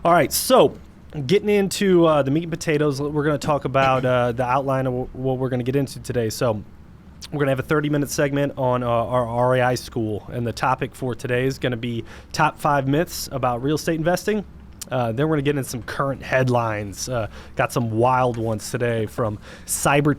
All right, so getting into the meat and potatoes, we're going to talk about the outline of what we're going to get into today. So we're going to have a 30-minute segment on our REI school, and the topic for today is going to be top 5 myths about real estate investing. Then we're going to get into some current headlines. Got some wild ones today, from cyber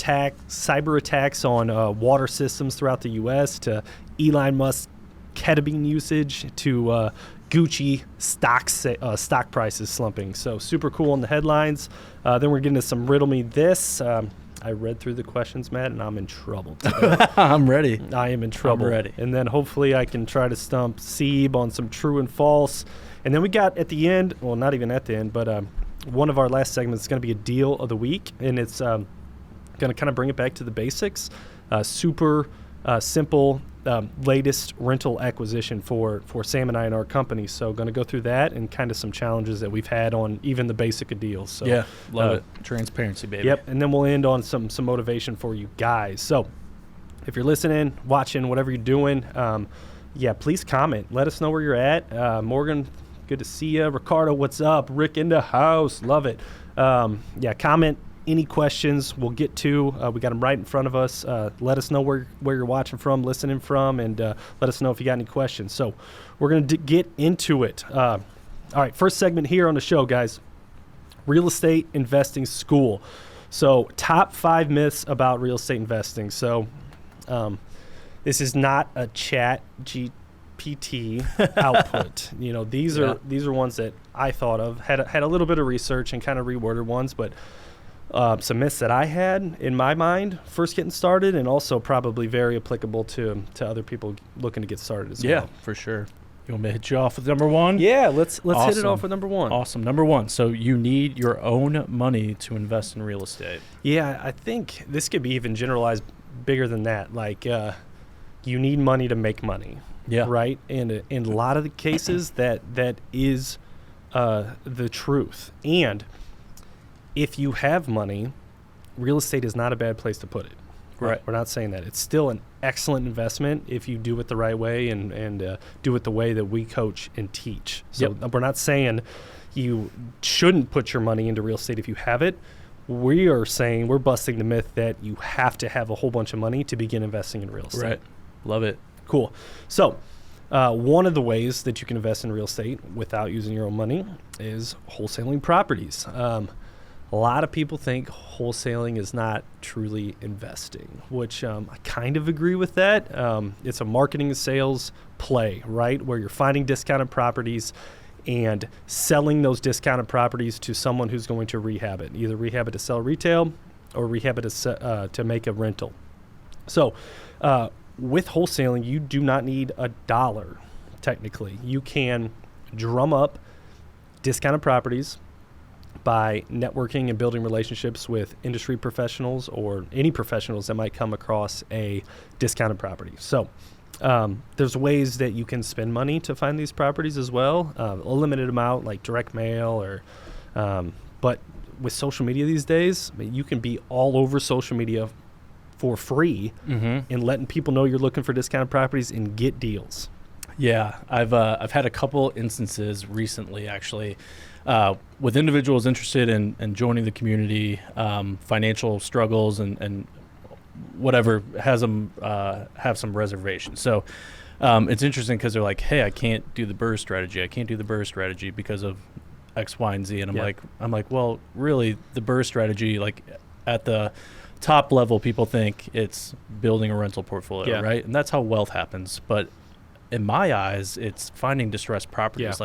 attacks on water systems throughout the U.S. to Elon Musk ketamine usage to Gucci stock prices slumping. So super cool on the headlines. Then we're getting to some riddle me this. I read through the questions, Matt, and I'm in trouble today. I'm ready. I am in trouble. I'm ready. And then hopefully I can try to stump Sebe on some true and false. And then we got at the end, well, not even at the end, but one of our last segments is going to be a deal of the week, and it's going to kind of bring it back to the basics. Super simple, latest rental acquisition for Sam and I and our company. So going to go through that and kind of some challenges that we've had on even the basic of deals. So, yeah, love it. Transparency, baby. Yep, and then we'll end on some motivation for you guys. So if you're listening, watching, whatever you're doing, please comment. Let us know where you're at. Morgan, good to see you. Ricardo, what's up? Rick in the house. Love it. Comment any questions we'll get to. We got them right in front of us. Let us know where you're watching from, listening from, and let us know if you got any questions. So we're going to get into it. All right, first segment here on the show, guys. Real estate investing school. So top 5 myths about real estate investing. So this is not a chat GPT output. These are ones that I thought of, had a little bit of research and kind of reworded ones, but some myths that I had in my mind first getting started, and also probably very applicable to other people looking to get started as well. Yeah, for sure. You want me to hit you off with number 1? Yeah, let's awesome. hit it off with number 1. Awesome. Number 1. So you need your own money to invest in real estate. Yeah, I think this could be even generalized bigger than that. Like you need money to make money. Yeah. Right? And in a lot of the cases that is the truth. And if you have money, real estate is not a bad place to put it. Right. We're not saying that. It's still an excellent investment if you do it the right way and do it the way that we coach and teach. So We're not saying you shouldn't put your money into real estate if you have it. We are saying, we're busting the myth that you have to have a whole bunch of money to begin investing in real estate. Right. Love it. Cool. So one of the ways that you can invest in real estate without using your own money is wholesaling properties. A lot of people think wholesaling is not truly investing, which I kind of agree with that. It's a marketing and sales play, right, where you're finding discounted properties and selling those discounted properties to someone who's going to rehab it, either rehab it to sell retail or rehab it to make a rental. So with wholesaling, you do not need a dollar, technically. You can drum up discounted properties by networking and building relationships with industry professionals or any professionals that might come across a discounted property. So there's ways that you can spend money to find these properties as well, a limited amount like direct mail or but with social media these days, you can be all over social media for free and letting people know you're looking for discounted properties and get deals. Yeah, I've had a couple instances recently, actually, with individuals interested in joining the community, financial struggles and whatever has them have some reservations. So it's interesting because they're like, hey, I can't do the BRRRR strategy. I can't do the BRRRR strategy because of X, Y, and Z. And I'm like, well, really, the BRRRR strategy, like at the top level, people think it's building a rental portfolio, right? And that's how wealth happens. But in my eyes, it's finding distressed properties,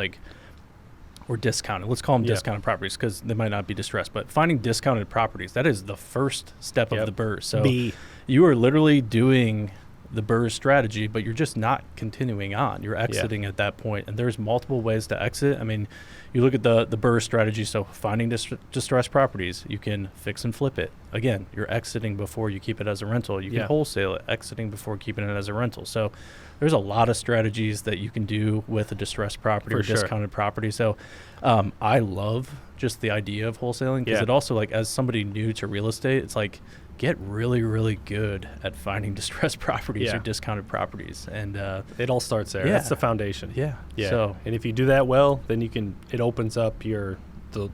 or discounted. Let's call them discounted properties because they might not be distressed. But finding discounted properties, that is the first step of the BRRRR. So you are literally doing the BRRRR strategy, but you're just not continuing on. You're exiting at that point. And there's multiple ways to exit. I mean, you look at the BRRRR strategy. So finding distressed properties, you can fix and flip it. Again, you're exiting before you keep it as a rental. You can wholesale it, exiting before keeping it as a rental. So there's a lot of strategies that you can do with a distressed property or discounted property. So I love just the idea of wholesaling because it also, like, as somebody new to real estate, it's like get really, really good at finding distressed properties Yeah. or discounted properties. And It all starts there. Yeah. That's the foundation. yeah. Yeah. So And if you do that well, then it opens up the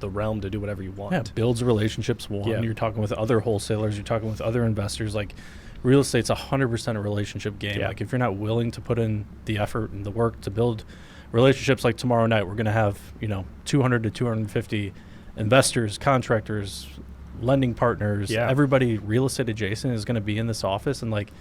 realm to do whatever you want. yeah, builds relationships. One, Yeah. you're talking with other wholesalers, you're talking with other investors. Like, real estate's 100% a relationship game. Yeah. Like, if you're not willing to put in the effort and the work to build relationships, like tomorrow night, we're going to have 200 to 250 investors, contractors, lending partners. Yeah. Everybody real estate adjacent is going to be in this office, and like,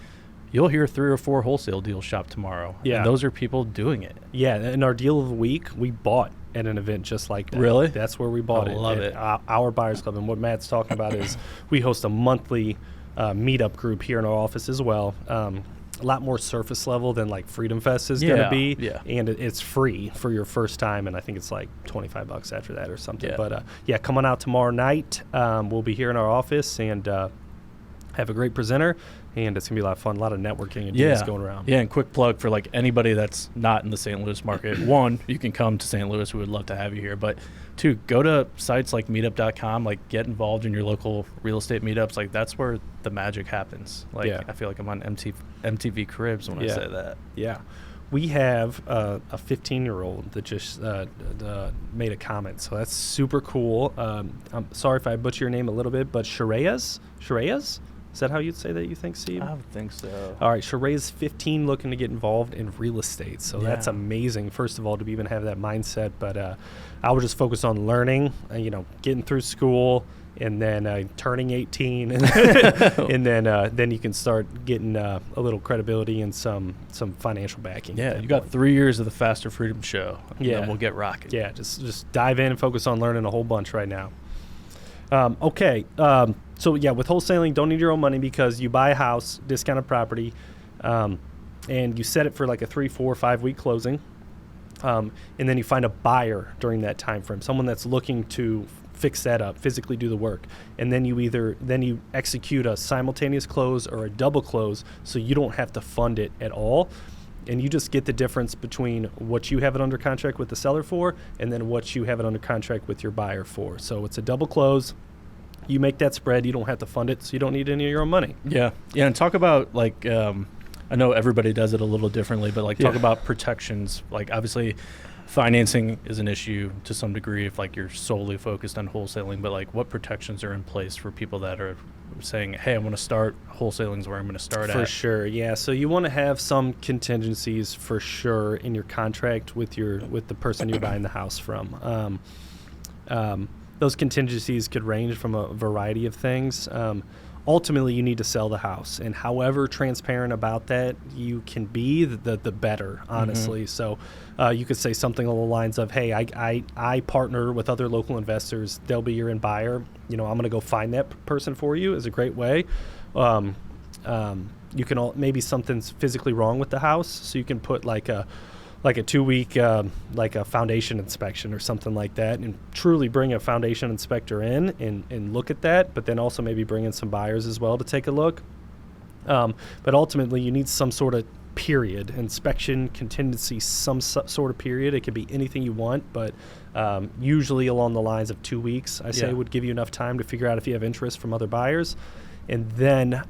you'll hear 3 or 4 wholesale deals shop tomorrow. Yeah. And those are people doing it. Yeah, and our deal of the week, we bought at an event just like that. Really? That's where we bought I it. love at it. Our Buyers Club. And what Matt's talking about is we host a monthly meetup group here in our office as well. A lot more surface level than like Freedom Fest is going to be. Yeah. And it's free for your first time, and I think it's like $25 after that or something. Yeah. But yeah, come on out tomorrow night. We'll be here in our office and have a great presenter, and it's going to be a lot of fun, a lot of networking and deals going around. Yeah, and quick plug for like anybody that's not in the St. Louis market. One, you can come to St. Louis. We would love to have you here. But two, go to sites like meetup.com, like get involved in your local real estate meetups. Like, that's where the magic happens. Like, Yeah. I feel like I'm on MTV Cribs when I say that. Yeah. We have a 15-year-old that just made a comment, so that's super cool. I'm sorry if I butcher your name a little bit, but Shereyas? Is that how you'd say that, you think, Steve? I would think so. All right, Shereya's 15, looking to get involved in real estate. So that's Yeah. amazing, first of all, to even have that mindset. But I would just focus on learning, getting through school, and then turning 18, and then you can start getting a little credibility and some financial backing. Yeah, at you that got point. 3 years of the FasterFreedom show. And Yeah. then we'll get rocking. Yeah, just dive in and focus on learning a whole bunch right now. Okay. So yeah, with wholesaling, don't need your own money because you buy a house, discounted property, and you set it for like a 3, 4, 5 week closing, and then you find a buyer during that time frame, someone that's looking to fix that up, physically do the work, and then you execute a simultaneous close or a double close, so you don't have to fund it at all. And you just get the difference between what you have it under contract with the seller for and then what you have it under contract with your buyer for. So it's a double close. You make that spread. You don't have to fund it, so you don't need any of your own money. Yeah. Yeah, and talk about, like, I know everybody does it a little differently, but, like, talk about protections. Like, obviously, financing is an issue to some degree if, like, you're solely focused on wholesaling. But, like, what protections are in place for people that are saying, hey, I'm going to start wholesaling is where I'm going to start For at? sure, yeah. So you want to have some contingencies for sure in your contract with the person you're buying the house from. Those contingencies could range from a variety of things. Ultimately, you need to sell the house, and however transparent about that you can be, the better, honestly. Mm-hmm. So you could say something along the lines of, hey, I partner with other local investors. They'll be your end buyer. I'm going to go find that person for you is a great way. You can maybe something's physically wrong with the house, so you can put like a 2-week like a foundation inspection or something like that, and truly bring a foundation inspector in and look at that, but then also maybe bring in some buyers as well to take a look. But ultimately, you need some sort of period, inspection, contingency, some sort of period. It could be anything you want, but usually along the lines of 2 weeks, I say would give you enough time to figure out if you have interest from other buyers. And then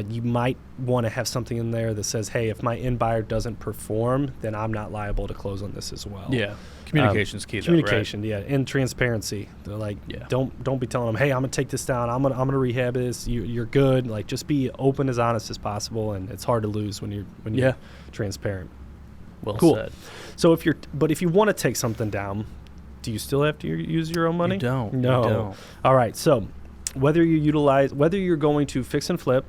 you might want to have something in there that says, hey, if my end buyer doesn't perform, then I'm not liable to close on this as well. Yeah. Communication's key, though, communication, right? yeah, and transparency. They're like, don't be telling them, hey, I'm gonna take this down. I'm gonna rehab this. You're good. Like, just be open, as honest as possible, and it's hard to lose when you're transparent. Well Cool. said. So if you want to take something down, do you still have to use your own money? You don't. No. You don't. All right. So whether you're going to fix and flip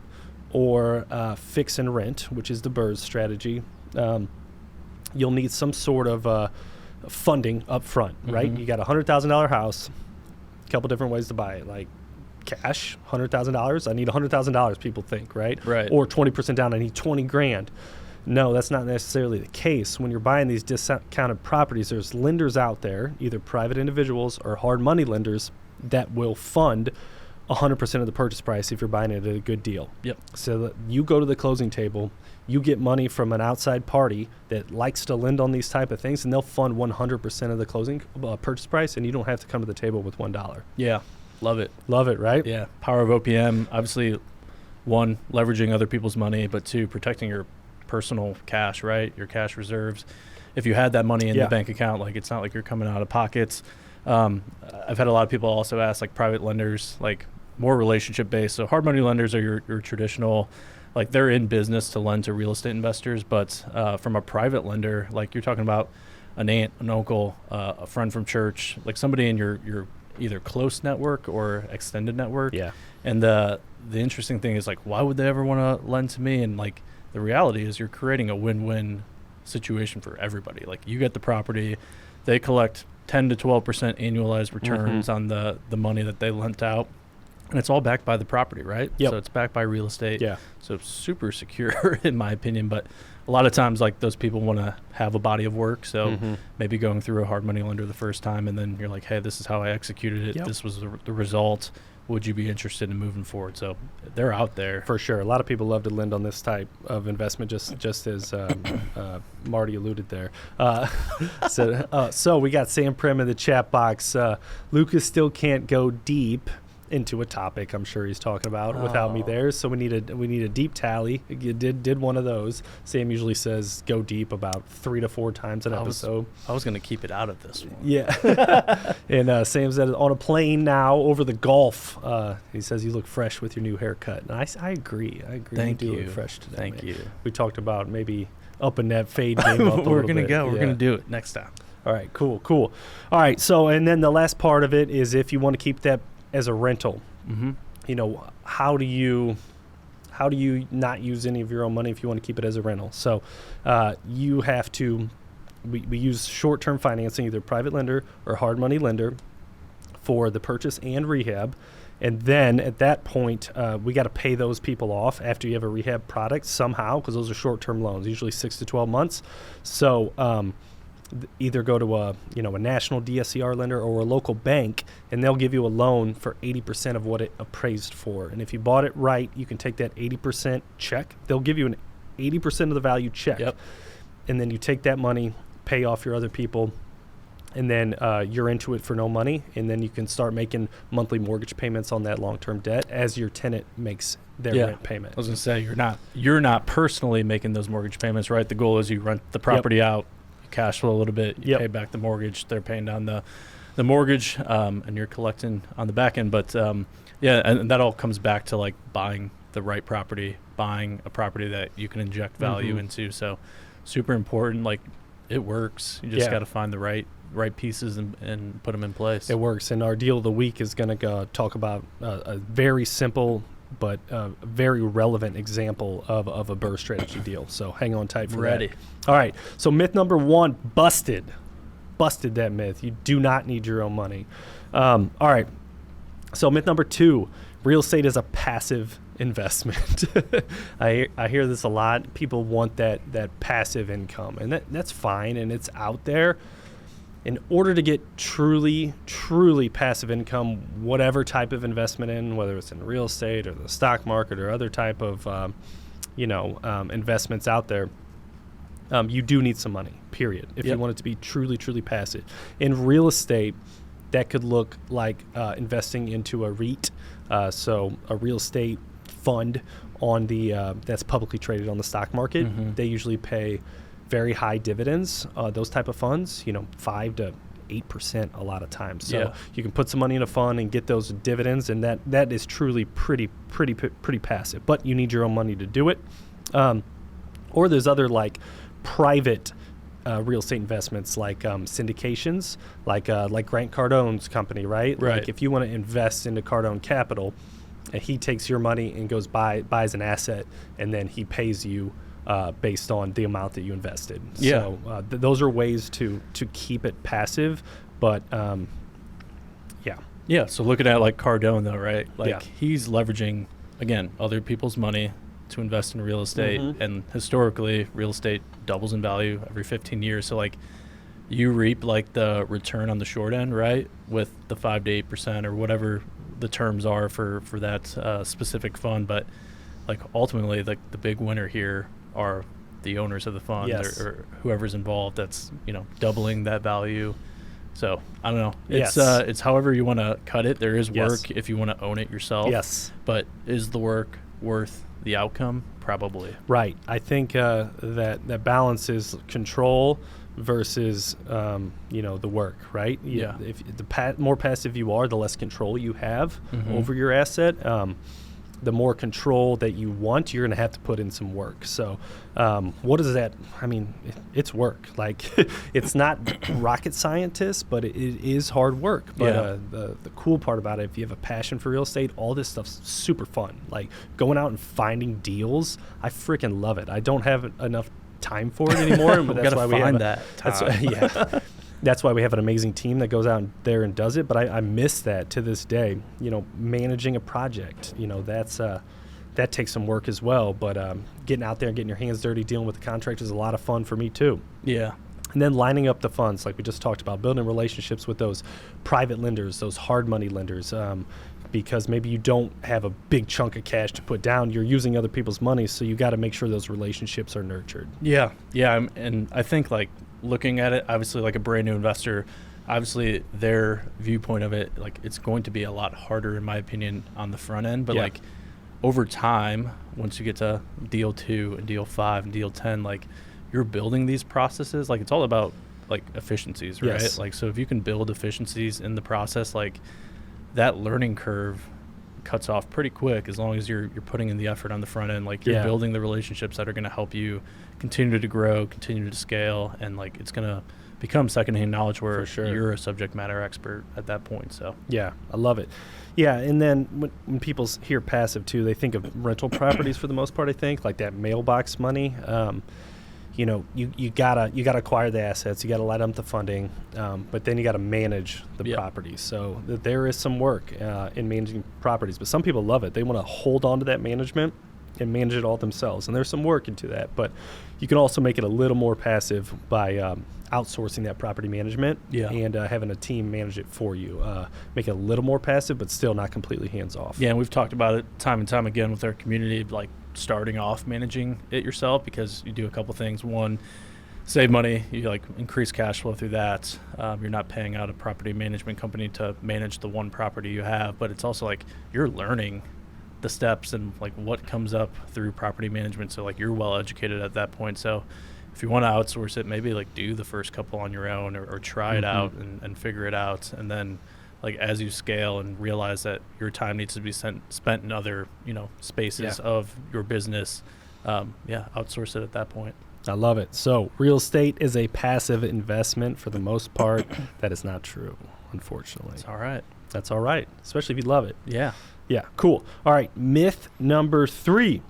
or fix and rent, which is the BRRRR strategy, you'll need some sort of funding up front, right? Mm-hmm. You got a $100,000 house, a couple different ways to buy it, like cash, $100,000. I need $100,000, people think, right? Right. Or 20% down, I need $20,000. No, that's not necessarily the case. When you're buying these discounted properties, there's lenders out there, either private individuals or hard money lenders, that will fund 100% of the purchase price if you're buying it at a good deal. Yep. So that you go to the closing table, you get money from an outside party that likes to lend on these type of things, and they'll fund 100% of the closing purchase price, and you don't have to come to the table with $1. Yeah. Love it. Love it, right? Yeah. Power of OPM, obviously, one, leveraging other people's money, but two, protecting your personal cash, right? Your cash reserves. If you had that money in the bank account, like it's not like you're coming out of pockets. I've had a lot of people also ask, like private lenders, like more relationship based. So hard money lenders are your traditional, like they're in business to lend to real estate investors. But from a private lender, like you're talking about an aunt, an uncle, a friend from church, like somebody in your either close network or extended network. Yeah. And the interesting thing is, like, why would they ever want to lend to me? And like the reality is you're creating a win-win situation for everybody. Like you get the property, they collect 10 to 12% annualized returns on the money that they lent out, and it's all backed by the property, right? Yep. So it's backed by real estate. Yeah. So it's super secure in my opinion. But a lot of times, like, those people want to have a body of work. So maybe going through a hard money lender the first time, and then you're like, hey, this is how I executed it. Yep. This was the result. Would you be interested in moving forward? So they're out there. For sure. A lot of people love to lend on this type of investment, just as Marty alluded there. So we got Sam Prim in the chat box. Lucas still can't go deep into a topic I'm sure he's talking about without me there. So we need a deep tally. You did one of those. Sam usually says go deep about 3 to 4 times an episode. I was going to keep it out of this one. Yeah. And Sam said on a plane now over the Gulf. He says you look fresh with your new haircut. And I agree. Thank you. Look fresh today. Thank you. We talked about maybe upping that fade game up a We're little going to bit. go. We're going to do it next time. All right, cool. All right, so and then the last part of it is if you want to keep that as a rental, you know, how do you not use any of your own money if you want to keep it as a rental? So you have to, we use short-term financing, either private lender or hard money lender for the purchase and rehab. And then at that point, we got to pay those people off after you have a rehab product somehow, because those are short-term loans, usually 6 to 12 months. So either go to a national DSCR lender or a local bank, and they'll give you a loan for 80% of what it appraised for. And if you bought it right, you can take that 80% check. They'll give you an 80% of the value check. Yep. And then you take that money, pay off your other people, and then you're into it for no money. And then you can start making monthly mortgage payments on that long-term debt as your tenant makes their rent payment. I was going to say, you're not personally making those mortgage payments, right? The goal is you rent the property out, cash flow a little bit, you pay back the mortgage, they're paying down the mortgage, and you're collecting on the back end. But and that all comes back to like buying the right property, buying a property that you can inject value into. So super important. Like, it works. You just got to find the right pieces and put them in place. It works. And our deal of the week is going to talk about a very simple but very relevant example of a BRRRR strategy deal. So hang on tight for that. All right. So myth number 1, busted that myth. You do not need your own money. All right. So myth number 2, real estate is a passive investment. I hear this a lot. People want that passive income, and that's fine, and it's out there. In order to get truly passive income, whatever type of investment in, whether it's in real estate or the stock market or other type of investments out there, you do need some money, period, if you want it to be truly passive. In real estate, that could look like investing into a REIT, so a real estate fund on the that's publicly traded on the stock market. They usually pay very high dividends, those type of funds, 5 to 8% a lot of times. So you can put some money in a fund and get those dividends, and that is truly pretty passive. But you need your own money to do it. Or there's other like private real estate investments, like syndications, like Grant Cardone's company, right? Like if you want to invest into Cardone Capital, and he takes your money and goes buys an asset, and then he pays you based on the amount that you invested. So those are ways to keep it passive, but so looking at like Cardone though, right? Like he's leveraging, again, other people's money to invest in real estate, and historically real estate doubles in value every 15 years. So like you reap like the return on the short end, right? With the 5 to 8% or whatever the terms are for that specific fund. But like ultimately, like the big winner here are the owners of the fund or whoever's involved. That's doubling that value So I don't know. Yes. It's however you want to cut it. There is Yes. work if you want to own it yourself. Yes. But is the work worth the outcome? Probably. Right. I think that balance is control versus the work, right? Yeah. If the more passive you are, the less control you have Mhm. over your asset. The more control that you want, you're going to have to put in some work. So what is that? I mean, it's work. Like, it's not rocket scientist, but it is hard work. But Yeah. the cool part about it, if you have a passion for real estate, all this stuff's super fun. Like, going out and finding deals, I freaking love it. I don't have enough time for it anymore, but that's why we have that time. That's why we have an amazing team that goes out there and does it. But I miss that to this day. Managing a project, that takes some work as well. But getting out there and getting your hands dirty, dealing with the contract is a lot of fun for me too. Yeah. And then lining up the funds, like we just talked about, building relationships with those private lenders, those hard money lenders, because maybe you don't have a big chunk of cash to put down. You're using other people's money, so you got to make sure those relationships are nurtured. Yeah. And I think, like, looking at it, obviously, like a brand new investor, obviously their viewpoint of it, like, it's going to be a lot harder, in my opinion, on the front end. But like, over time, once you get to deal 2 and deal 5 and deal 10, like, you're building these processes. Like, it's all about, like, efficiencies, right? Yes. Like, so if you can build efficiencies in the process, like, that learning curve cuts off pretty quick as long as you're putting in the effort on the front end. Like, you're building the relationships that are going to help you continue to grow, continue to scale, and, like, it's going to become secondhand knowledge where you're a subject matter expert at that point. So yeah, I love it. Yeah, and then when people hear passive too, they think of rental properties for the most part. I think like that mailbox money. You gotta acquire the assets, you gotta light up the funding, but then you gotta manage the property. So there is some work in managing properties, but some people love it. They want to hold on to that management and manage it all themselves, and there's some work into that. But you can also make it a little more passive by outsourcing that property management and having a team manage it for you. Make it a little more passive, but still not completely hands off. Yeah, and we've talked about it time and time again with our community, like starting off managing it yourself, because you do a couple things. One, save money. You like increase cash flow through that. You're not paying out a property management company to manage the one property you have, but it's also like you're learning the steps and like what comes up through property management. So like you're well educated at that point. So if you want to outsource it, maybe like do the first couple on your own or try it out and figure it out. And then like as you scale and realize that your time needs to be spent in other, spaces of your business, outsource it at that point. I love it. So real estate is a passive investment for the most part. That is not true, unfortunately. It's all right. That's all right, especially if you love it. Yeah. Yeah, cool. All right, myth number 3.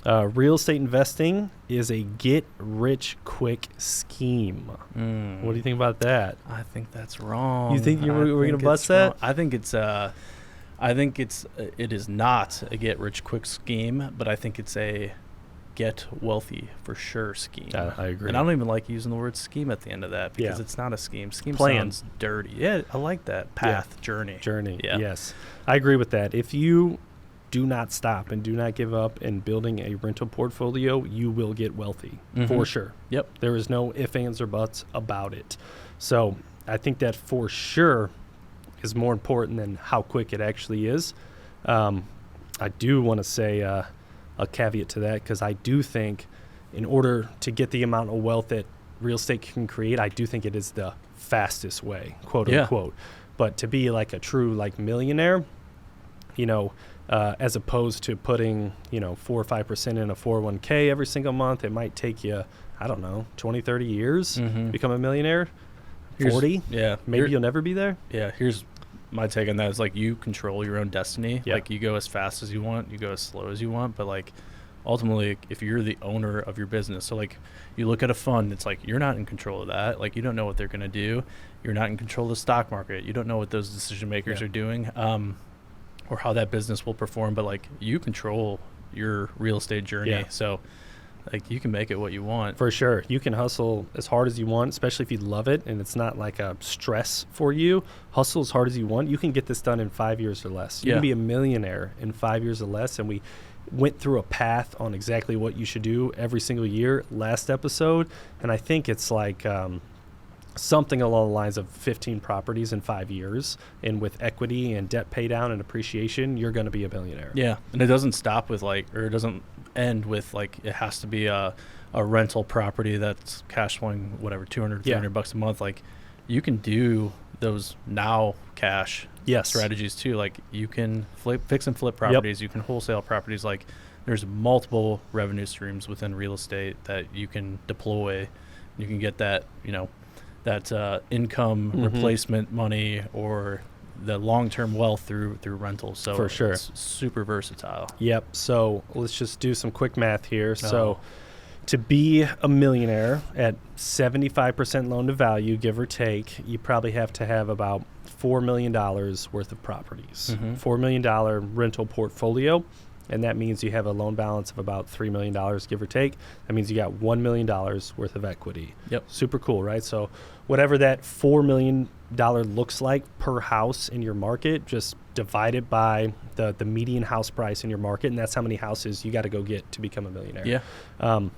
Real estate investing is a get-rich-quick scheme. What do you think about that? I think that's wrong. You think we're going to bust that? I think it is not a get-rich-quick scheme, but I think it's a get wealthy for sure scheme. I agree. And I don't even like using the word scheme at the end of that because it's not a scheme. Scheme Plan. sounds dirty. Yeah, I like that. Path, journey. Yeah. Yes. I agree with that. If you do not stop and do not give up in building a rental portfolio, you will get wealthy for sure. Yep. There is no ifs, ands, or buts about it. So I think that for sure is more important than how quick it actually is. I do want to say a caveat to that, because I do think in order to get the amount of wealth that real estate can create, I do think it is the fastest way, quote unquote. But to be like a true like millionaire, as opposed to putting 4 or 5% in a 401k every single month, it might take you, I don't know, 20, 30 years to become a millionaire. 40? Maybe you'll never be there. Yeah, here's my take on that is like you control your own destiny. Like you go as fast as you want, you go as slow as you want, but like ultimately if you're the owner of your business, so like you look at a fund, it's like you're not in control of that. Like you don't know what they're going to do. You're not in control of the stock market. You don't know what those decision makers are doing or how that business will perform, but like you control your real estate journey. So like you can make it what you want. For sure. You can hustle as hard as you want, especially if you love it and it's not like a stress for you. Hustle as hard as you want. You can get this done in 5 years or less. You can be a millionaire in 5 years or less. And we went through a path on exactly what you should do every single year last episode. And I think it's like something along the lines of 15 properties in 5 years, and with equity and debt pay down and appreciation, you're going to be a billionaire. Yeah, and it doesn't stop with or it doesn't end with it has to be a rental property that's cash flowing whatever 200 300 bucks a month. Like, you can do those now cash strategies too. Like, you can fix and flip properties, you can wholesale properties. Like, there's multiple revenue streams within real estate that you can deploy. You can get that that income replacement money or the long-term wealth through rentals. So for sure, it's super versatile. Yep. So let's just do some quick math here. So to be a millionaire at 75% loan to value, give or take, you probably have to have about $4 million worth of properties, $4 million rental portfolio. And that means you have a loan balance of about $3 million, give or take. That means you got $1 million worth of equity. Yep. Super cool, right? So whatever that $4 million looks like per house in your market, just divide it by the median house price in your market, and that's how many houses you got to go get to become a millionaire. Yeah.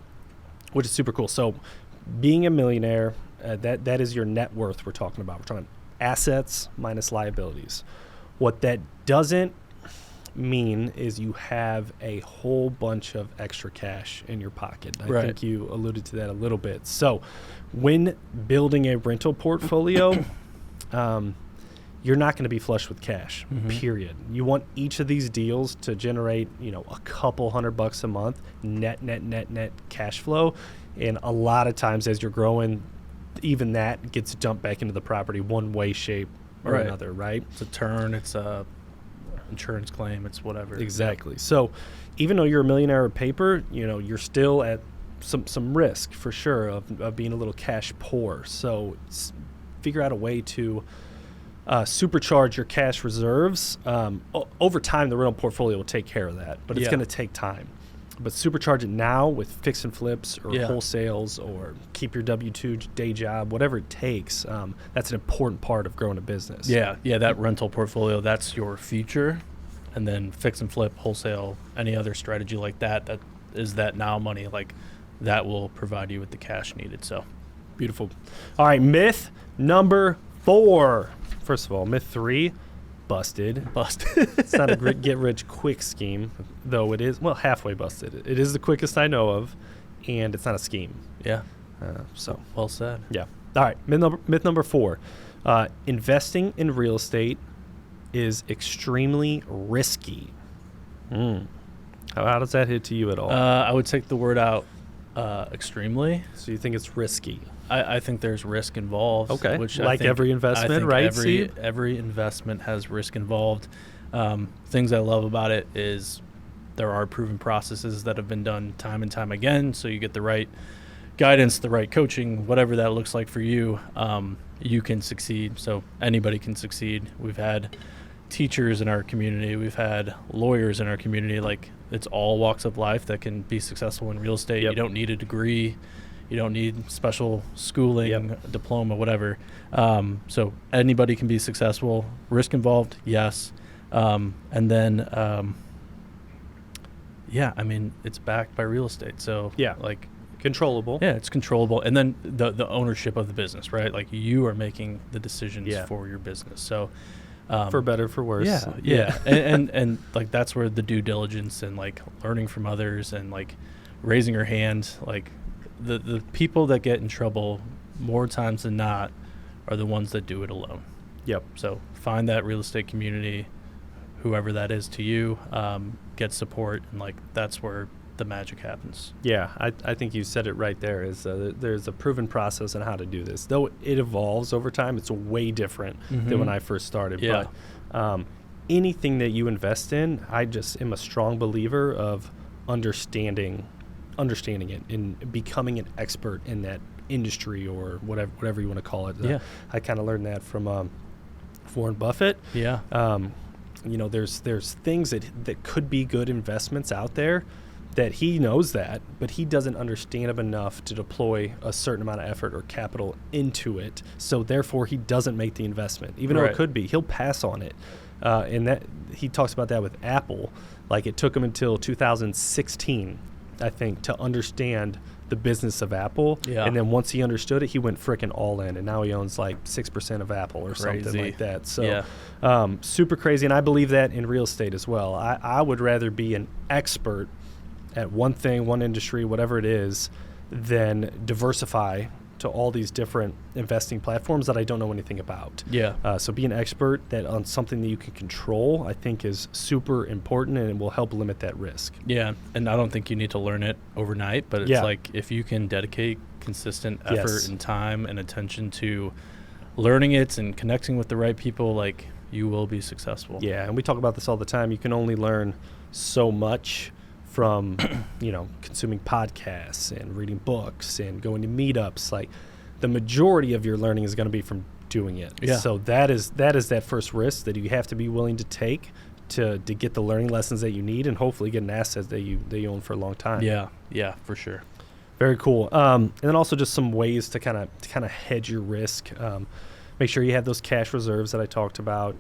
Which is super cool. So being a millionaire, that is your net worth we're talking about. We're talking assets minus liabilities. What that doesn't mean is you have a whole bunch of extra cash in your pocket. I think you alluded to that a little bit. So when building a rental portfolio, you're not going to be flush with cash, period. You want each of these deals to generate, a couple $100 a month net cash flow. And a lot of times as you're growing, even that gets dumped back into the property one way, shape, or another, right? It's a turn, it's a insurance claim, it's whatever. Exactly. So even though you're a millionaire on paper, you're still at some risk for sure of being a little cash poor. So figure out a way to supercharge your cash reserves. Over time, the rental portfolio will take care of that, but it's going to take time. But supercharge it now with fix and flips or wholesales, or keep your W-2 day job, whatever it takes. That's an important part of growing a business. Yeah, that rental portfolio, that's your future. And then fix and flip, wholesale, any other strategy like that is that now money, like that will provide you with the cash needed. So beautiful. All right, myth number 4. First of all, myth 3. Busted. It's not a get-rich-quick scheme, though it is, halfway busted. It is the quickest I know of, and it's not a scheme. Yeah. So well said. Yeah. All right, myth number 4. Investing in real estate is extremely risky. How does that hit to you at all? I would take the word out, extremely. So you think it's risky? I think there's risk involved. Okay. Which like every investment, right? Every investment has risk involved. Things I love about it is there are proven processes that have been done time and time again. So you get the right guidance, the right coaching, whatever that looks like for you. You can succeed. So anybody can succeed. We've had teachers in our community. We've had lawyers in our community. Like, it's all walks of life that can be successful in real estate. You don't need a degree. You don't need special schooling, diploma, whatever. So anybody can be successful. Risk involved, yes. And then, it's backed by real estate. So controllable. Yeah, it's controllable. And then the ownership of the business, right? Like, you are making the decisions for your business. So for better, for worse. Yeah. and like, that's where the due diligence and like learning from others and like raising your hand, like the people that get in trouble more times than not are the ones that do it alone. Yep. So find that real estate community, whoever that is to you, get support, and like that's where the magic happens. Yeah, I think you said it right there. Is there's a proven process on how to do this. Though it evolves over time, it's way different than when I first started. Yeah. But anything that you invest in, I just am a strong believer of understanding it and becoming an expert in that industry or whatever you want to call it. I kind of learned that from Warren Buffett. Yeah. There's things that could be good investments out there that he knows that, but he doesn't understand them enough to deploy a certain amount of effort or capital into it. So therefore, he doesn't make the investment, even though it could be. He'll pass on it. And that he talks about that with Apple. Like, it took him until 2016, I think, to understand the business of Apple. Yeah. And then once he understood it, he went freaking all in, and now he owns like 6% of Apple or something like that. So super crazy. And I believe that in real estate as well. I would rather be an expert at one thing, one industry, whatever it is, than diversify to all these different investing platforms that I don't know anything about. Yeah. So be an expert on something that you can control, I think, is super important, and it will help limit that risk. Yeah, and I don't think you need to learn it overnight, but it's like if you can dedicate consistent effort and time and attention to learning it and connecting with the right people, like, you will be successful. Yeah, and we talk about this all the time. You can only learn so much from consuming podcasts and reading books and going to meetups. Like, the majority of your learning is going to be from doing it. Yeah. So that is that first risk that you have to be willing to take to get the learning lessons that you need, and hopefully get an asset that you own for a long time. Yeah, for sure. Very cool. And then also just some ways to kind of hedge your risk. Make sure you have those cash reserves that I talked about.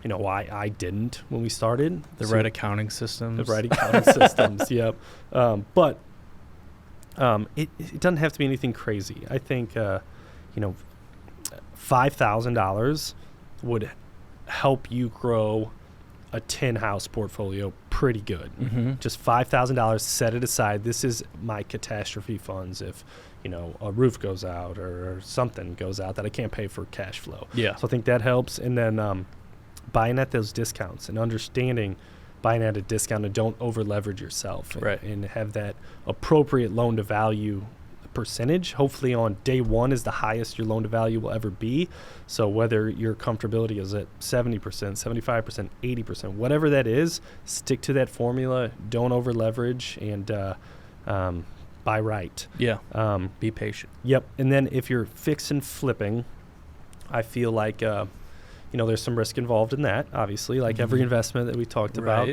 I didn't when we started. The right accounting systems. The right accounting systems, yep. But it doesn't have to be anything crazy. I think, $5,000 would help you grow a 10-house portfolio pretty good. Mm-hmm. Just $5,000, set it aside. This is my catastrophe funds if, a roof goes out or something goes out that I can't pay for cash flow. Yeah. So I think that helps. And then buying at those discounts and understanding buying at a discount, and don't over leverage yourself, and have that appropriate loan to value percentage. Hopefully on day one is the highest your loan to value will ever be. So whether your comfortability is at 70%, 75%, 80%, whatever that is, stick to that formula. Don't over leverage, and buy right. Yeah. Be patient. Yep. And then if you're fix and flipping, I feel like there's some risk involved in that, obviously, like every investment that we talked about.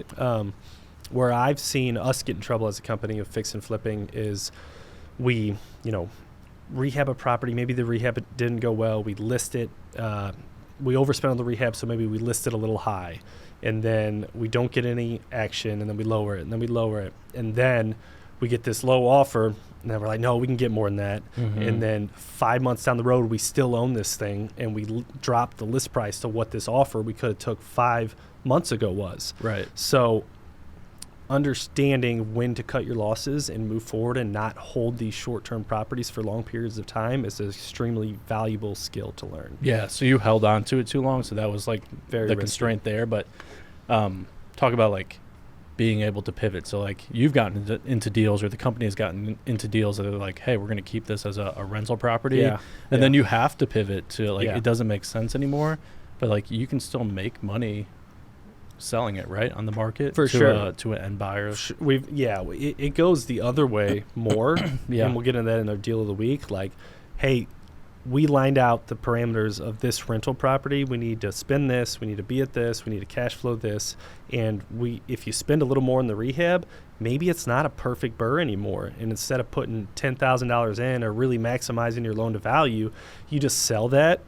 Where I've seen us get in trouble as a company of fix and flipping is we, rehab a property. Maybe the rehab didn't go well. We list it. We overspent on the rehab, so maybe we list it a little high. And then we don't get any action, and then we lower it, and then we lower it. And then we get this low offer, and then we're like, no, we can get more than that. Mm-hmm. And then 5 months down the road, we still own this thing, and we dropped the list price to what this offer we could have took 5 months ago was. Right. So understanding when to cut your losses and move forward and not hold these short-term properties for long periods of time is an extremely valuable skill to learn. Yeah, so you held on to it too long, so that was like Very the risky. constraint there. But talk about like being able to pivot. So like you've gotten into deals, or the company has gotten into deals that are like, hey, we're going to keep this as a rental property. And then you have to pivot to like, it doesn't make sense anymore, but like you can still make money selling it right on the market for sure to an end buyer. It goes the other way more. And we'll get into that in our deal of the week. Like, hey, we lined out the parameters of this rental property. We need to spend this. We need to be at this. We need to cash flow this. And if you spend a little more in the rehab, maybe it's not a perfect BRRRR anymore. And instead of putting $10,000 in or really maximizing your loan to value, you just sell that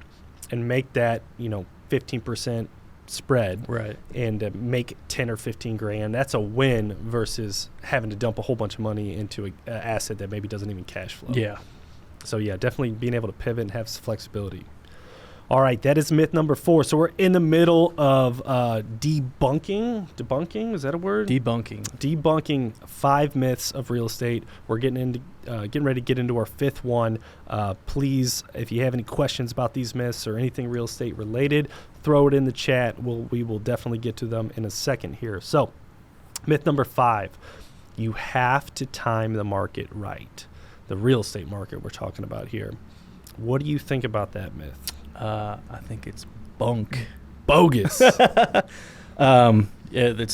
and make that 15% spread, right? And make 10 or 15 grand. That's a win versus having to dump a whole bunch of money into an asset that maybe doesn't even cash flow. Yeah. So definitely being able to pivot and have some flexibility. All right, that is myth number 4. So we're in the middle of debunking. Debunking, is that a word? Debunking 5 myths of real estate. We're getting ready to get into our 5th one. Please, if you have any questions about these myths or anything real estate related, throw it in the chat. We will definitely get to them in a second here. So, myth number 5, you have to time the market right. The real estate market we're talking about here. What do you think about that myth? I think it's bunk. Bogus. It's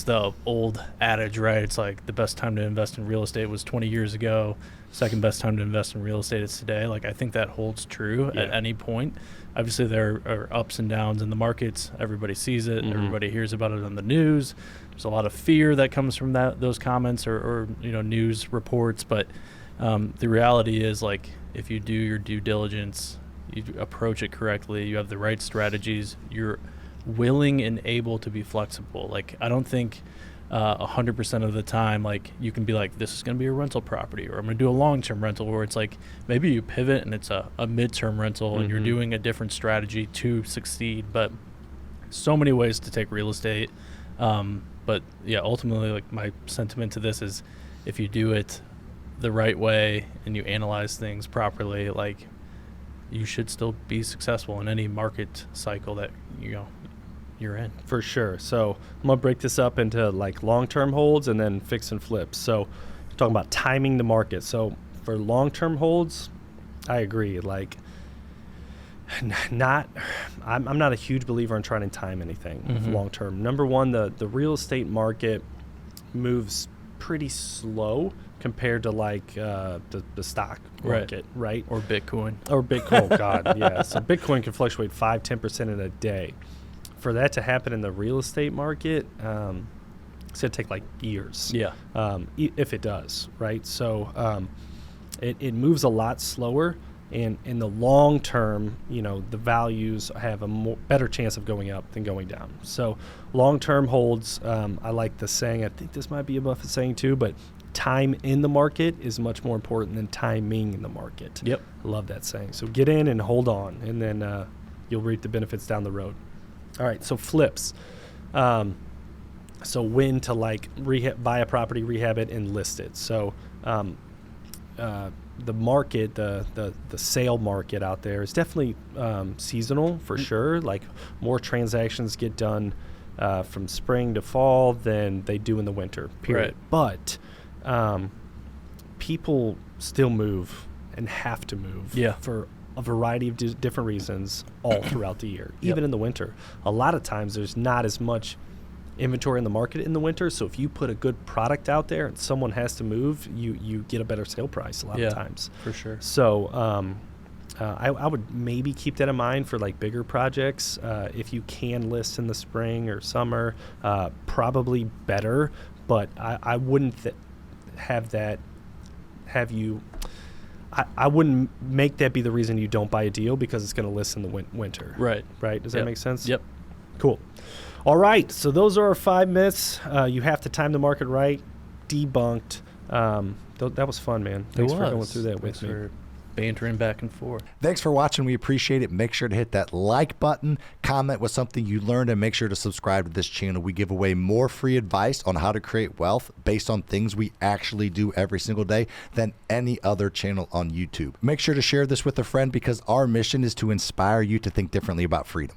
the old adage, right? It's like the best time to invest in real estate was 20 years ago. Second best time to invest in real estate is today. Like, I think that holds true at any point. Obviously, there are ups and downs in the markets. Everybody sees it. Mm-hmm. Everybody hears about it on the news. There's a lot of fear that comes from those comments or news reports. But the reality is, like, if you do your due diligence, you approach it correctly, you have the right strategies, you're willing and able to be flexible. Like, I don't think 100% of the time, like you can be like, this is going to be a rental property, or I'm going to do a long-term rental, where it's like maybe you pivot and it's a midterm rental and you're doing a different strategy to succeed. But so many ways to take real estate. But yeah, ultimately, like my sentiment to this is, if you do it the right way and you analyze things properly, like you should still be successful in any market cycle that you're in. For sure. So I'm going to break this up into like long-term holds and then fix and flips. So talking about timing the market. So for long-term holds, I agree. Like I'm not a huge believer in trying to time anything long-term. Number one, the real estate market moves pretty slow compared to like the stock market, right? Or Bitcoin. God, yeah. So Bitcoin can fluctuate 5-10% in a day. For that to happen in the real estate market, it's going to take like years. Yeah. If it does, right? So it moves a lot slower, and in the long term, the values have a better chance of going up than going down. So long term holds, I like the saying. I think this might be a Buffett saying too, but time in the market is much more important than timing in the market. Yep. I love that saying. So get in and hold on, and then you'll reap the benefits down the road. All right, so flips. So when to like buy a property, rehab it, and list it. So the market, the sale market out there is definitely seasonal for sure. Like more transactions get done from spring to fall than they do in the winter, period. Right. But people still move and have to move for a variety of different reasons all throughout the year, even in the winter. A lot of times there's not as much inventory in the market in the winter, so if you put a good product out there and someone has to move, you get a better sale price a lot of times. For sure. So I would maybe keep that in mind for like bigger projects. If you can list in the spring or summer, probably better, but I wouldn't I wouldn't make that be the reason you don't buy a deal, because it's going to list in the winter. Right. Does that make sense? Yep. Cool. All right. So those are our 5 myths. You have to time the market right. Debunked. That was fun, man. Thanks for going through that with me. For bantering back and forth. Thanks for watching. We appreciate it. Make sure to hit that like button, comment with something you learned, and make sure to subscribe to this channel. We give away more free advice on how to create wealth based on things we actually do every single day than any other channel on YouTube. Make sure to share this with a friend, because our mission is to inspire you to think differently about freedom.